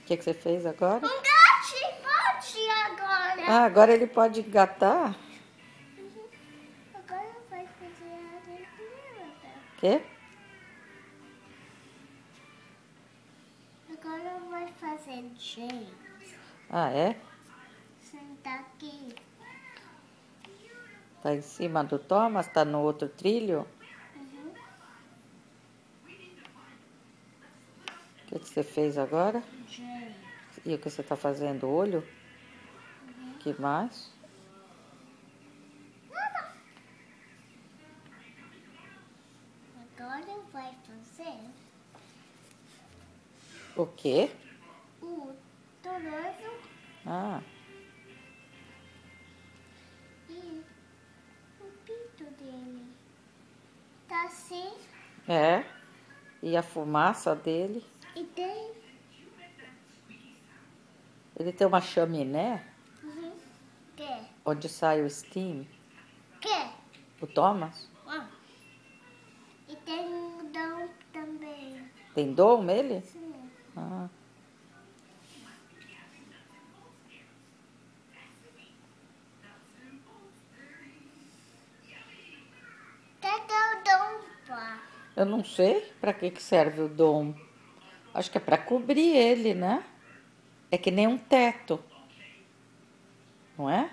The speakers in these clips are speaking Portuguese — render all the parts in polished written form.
que você fez agora? Engate, pode agora. Ah, agora ele pode engatar? Agora vai fazer a aventura. Quê? Agora vai fazer James. Ah, é? Sentar aqui. Tá em cima do Thomas? Tá no outro trilho? O que você fez agora? James. E o que você tá fazendo? Olho? Que mais? Agora vai fazer O quê? o tornozelo Ah, e o pinto dele. Tá assim é. E a fumaça dele? e tem. Ele tem uma chaminé Quer? onde sai o steam. Quer? O Thomas? Ah. E tem um dom também. Tem dom ele? Sim. Ah. Cadê o dom, pá? Eu não sei para que serve o dom. Acho que é para cobrir ele, né? É que nem um teto. Não é?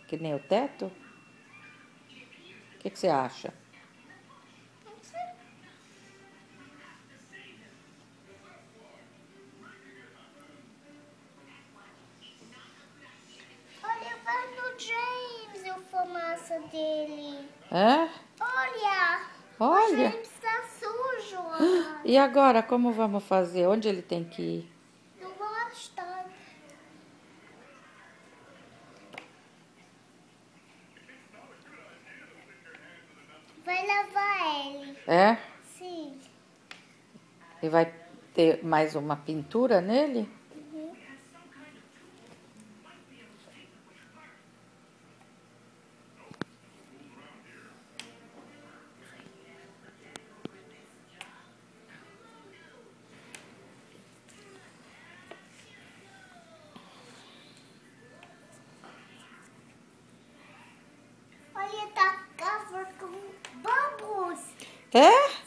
Que nem o teto? O que você acha? Não sei. Olha, vai no James e o fumaça dele. É? Olha! O Olha! James tá sujo agora. E agora, como vamos fazer? Onde ele tem que ir? Não gosta. Vai lavar ele. É? Sim. E vai ter mais uma pintura nele? Olha, tá covered com bubbles. É?